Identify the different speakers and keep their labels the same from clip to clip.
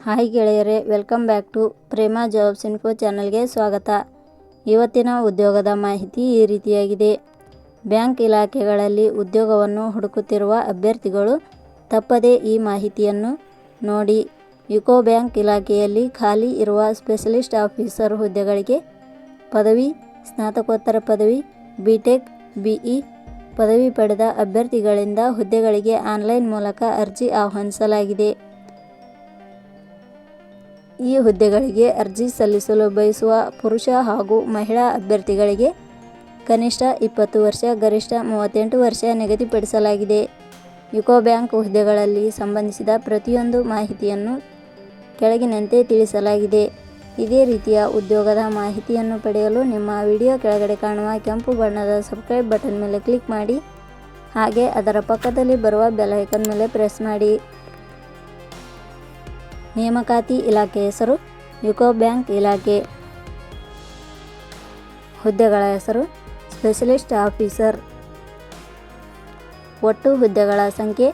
Speaker 1: Hi ಗೆಳೆಯರೇ, welcome back to Prema jobs info ಚಾನಲ್ಗೆ ಸ್ವಾಗತ. ಇವತ್ತಿನ ಉದ್ಯೋಗದ ಮಾಹಿತಿ ಈ ರೀತಿಯಾಗಿದೆ. ಬ್ಯಾಂಕ್ ಇಲಾಖೆಗಳಲ್ಲಿ ಉದ್ಯೋಗವನ್ನು ಹುಡುಕುತ್ತಿರುವ ಅಭ್ಯರ್ಥಿಗಳು ತಪ್ಪದೇ ಈ ಮಾಹಿತಿಯನ್ನು ನೋಡಿ. ಯುಕೋ ಬ್ಯಾಂಕ್ ಇಲಾಖೆಯಲ್ಲಿ ಖಾಲಿ ಇರುವ ಸ್ಪೆಷಲಿಸ್ಟ್ ಆಫೀಸರ್ ಹುದ್ದೆಗಳಿಗೆ ಪದವಿ, ಸ್ನಾತಕೋತ್ತರ ಪದವಿ, ಬಿಟೆಕ್, ಬಿಇ ಪದವಿ ಪಡೆದ ಅಭ್ಯರ್ಥಿಗಳಿಂದ ಹುದ್ದೆಗಳಿಗೆ ಆನ್ಲೈನ್ ಮೂಲಕ ಅರ್ಜಿ ಆಹ್ವಾನಿಸಲಾಗಿದೆ. ಈ ಹುದ್ದೆಗಳಿಗೆ ಅರ್ಜಿ ಸಲ್ಲಿಸಲು ಬಯಸುವ ಪುರುಷ ಹಾಗೂ ಮಹಿಳಾ ಅಭ್ಯರ್ಥಿಗಳಿಗೆ ಕನಿಷ್ಠ 20 ವರ್ಷ, ಗರಿಷ್ಠ 38 ವರ್ಷ ನಿಗದಿಪಡಿಸಲಾಗಿದೆ. ಯುಕೋ ಬ್ಯಾಂಕ್ ಹುದ್ದೆಗಳಲ್ಲಿ ಸಂಬಂಧಿಸಿದ ಪ್ರತಿಯೊಂದು ಮಾಹಿತಿಯನ್ನು ಕೆಳಗಿನಂತೆ ತಿಳಿಸಲಾಗಿದೆ. ಇದೇ ರೀತಿಯ ಉದ್ಯೋಗದ ಮಾಹಿತಿಯನ್ನು ಪಡೆಯಲು ನಿಮ್ಮ ವಿಡಿಯೋ ಕೆಳಗಡೆ ಕಾಣುವ ಕೆಂಪು ಬಣ್ಣದ ಸಬ್ಸ್ಕ್ರೈಬ್ ಬಟನ್ ಮೇಲೆ ಕ್ಲಿಕ್ ಮಾಡಿ, ಹಾಗೆ ಅದರ ಪಕ್ಕದಲ್ಲಿ ಬರುವ ಬೆಲ್ ಐಕಾನ್ ಮೇಲೆ ಪ್ರೆಸ್ ಮಾಡಿ. ನೇಮಕಾತಿ ಇಲಾಖೆ ಹೆಸರು ಯುಕೋ ಬ್ಯಾಂಕ್ ಇಲಾಖೆ. ಹುದ್ದೆಗಳ ಹೆಸರು ಸ್ಪೆಷಲಿಸ್ಟ್ ಆಫೀಸರ್. ಒಟ್ಟು ಹುದ್ದೆಗಳ ಸಂಖ್ಯೆ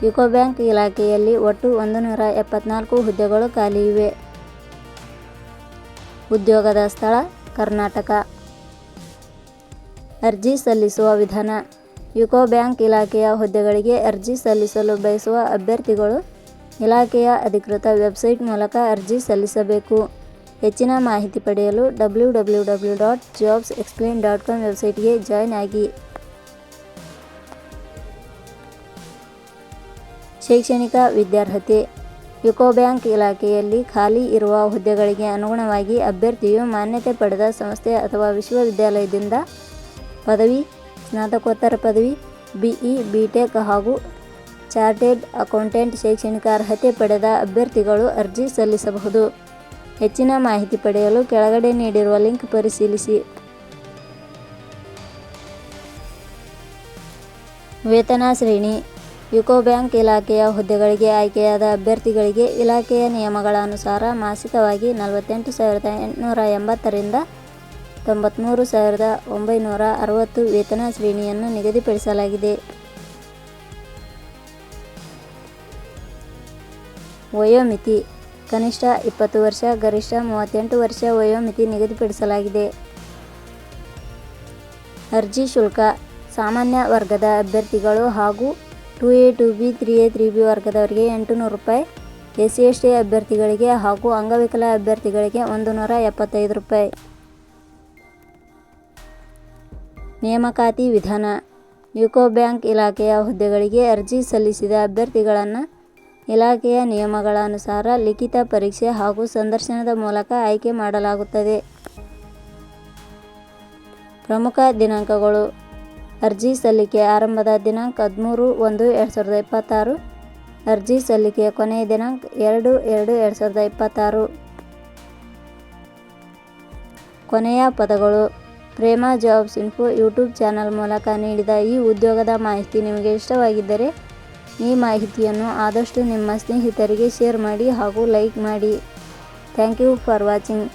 Speaker 1: ಯುಕೋ ಬ್ಯಾಂಕ್ ಇಲಾಖೆಯಲ್ಲಿ ಒಟ್ಟು 174 ಹುದ್ದೆಗಳು ಖಾಲಿ ಇವೆ. ಉದ್ಯೋಗದ ಸ್ಥಳ ಕರ್ನಾಟಕ. ಅರ್ಜಿ ಸಲ್ಲಿಸುವ ವಿಧಾನ. ಯುಕೋ ಬ್ಯಾಂಕ್ ಇಲಾಖೆಯ ಹುದ್ದೆಗಳಿಗೆ ಅರ್ಜಿ ಸಲ್ಲಿಸಲು ಬಯಸುವ ಅಭ್ಯರ್ಥಿಗಳು ಇಲಾಖೆಯ ಅಧಿಕೃತ ವೆಬ್ಸೈಟ್ ಮೂಲಕ ಅರ್ಜಿ ಸಲ್ಲಿಸಬೇಕು. ಹೆಚ್ಚಿನ ಮಾಹಿತಿ ಪಡೆಯಲು www.jobsexplain.com ವೆಬ್ಸೈಟ್ಗೆ ಜಾಯ್ನ್ ಆಗಿ. ಶೈಕ್ಷಣಿಕ ವಿದ್ಯಾರ್ಹತೆ. ಯುಕೋ ಬ್ಯಾಂಕ್ ಇಲಾಖೆಯಲ್ಲಿ ಖಾಲಿ ಇರುವ ಹುದ್ದೆಗಳಿಗೆ ಅನುಗುಣವಾಗಿ ಅಭ್ಯರ್ಥಿಯು ಮಾನ್ಯತೆ ಪಡೆದ ಸಂಸ್ಥೆ ಅಥವಾ ವಿಶ್ವವಿದ್ಯಾಲಯದಿಂದ ಪದವಿ, ಸ್ನಾತಕೋತ್ತರ ಪದವಿ, ಬಿಇ, ಬಿಟೆಕ್ ಹಾಗೂ ಚಾರ್ಟೆಡ್ ಅಕೌಂಟೆಂಟ್ ಶೈಕ್ಷಣಿಕ ಅರ್ಹತೆ ಪಡೆದ ಅಭ್ಯರ್ಥಿಗಳು ಅರ್ಜಿ ಸಲ್ಲಿಸಬಹುದು. ಹೆಚ್ಚಿನ ಮಾಹಿತಿ ಪಡೆಯಲು ಕೆಳಗಡೆ ನೀಡಿರುವ ಲಿಂಕ್ ಪರಿಶೀಲಿಸಿ. ವೇತನ ಶ್ರೇಣಿ. ಯುಕೋ ಬ್ಯಾಂಕ್ ಇಲಾಖೆಯ ಹುದ್ದೆಗಳಿಗೆ ಆಯ್ಕೆಯಾದ ಅಭ್ಯರ್ಥಿಗಳಿಗೆ ಇಲಾಖೆಯ ನಿಯಮಗಳ ಅನುಸಾರ ಮಾಸಿಕವಾಗಿ 48,880 ರಿಂದ 93,960 ವೇತನ ಶ್ರೇಣಿಯನ್ನು ನಿಗದಿಪಡಿಸಲಾಗಿದೆ. ವಯೋಮಿತಿ. ಕನಿಷ್ಠ 20 ವರ್ಷ, ಗರಿಷ್ಠ 38 ವರ್ಷ ವಯೋಮಿತಿ ನಿಗದಿಪಡಿಸಲಾಗಿದೆ. ಅರ್ಜಿ ಶುಲ್ಕ. ಸಾಮಾನ್ಯ ವರ್ಗದ ಅಭ್ಯರ್ಥಿಗಳು ಹಾಗೂ 2A, 2B, 3A, 3B ವರ್ಗದವರಿಗೆ 800 ರೂಪಾಯಿ, SC/ST ಅಭ್ಯರ್ಥಿಗಳಿಗೆ ಹಾಗೂ ಅಂಗವಿಕಲ ಅಭ್ಯರ್ಥಿಗಳಿಗೆ 175 ರೂಪಾಯಿ. ನೇಮಕಾತಿ ವಿಧಾನ. ಯುಕೋ ಬ್ಯಾಂಕ್ ಇಲಾಖೆಯ ಹುದ್ದೆಗಳಿಗೆ ಅರ್ಜಿ ಸಲ್ಲಿಸಿದ ಅಭ್ಯರ್ಥಿಗಳನ್ನು ಇಲಾಖೆಯ ನಿಯಮಗಳ ಅನುಸಾರ ಲಿಖಿತ ಪರೀಕ್ಷೆ ಹಾಗೂ ಸಂದರ್ಶನದ ಮೂಲಕ ಆಯ್ಕೆ ಮಾಡಲಾಗುತ್ತದೆ. ಪ್ರಮುಖ ದಿನಾಂಕಗಳು. ಅರ್ಜಿ ಸಲ್ಲಿಕೆ ಆರಂಭದ ದಿನಾಂಕ 13/1/2026. ಅರ್ಜಿ ಸಲ್ಲಿಕೆಯ ಕೊನೆಯ ದಿನಾಂಕ 2/2/2026. ಕೊನೆಯ ಪದಗಳು. Prema jobs info YouTube channel ಮೂಲಕ ನೀಡಿದ ಈ ಉದ್ಯೋಗದ ಮಾಹಿತಿ ನಿಮಗೆ ಇಷ್ಟವಾಗಿದ್ದರೆ ಈ ಮಾಹಿತಿಯನ್ನು ಆದಷ್ಟು ನಿಮ್ಮ ಸ್ನೇಹಿತರಿಗೆ ಶೇರ್ ಮಾಡಿ ಹಾಗೂ ಲೈಕ್ ಮಾಡಿ. Thank you for watching.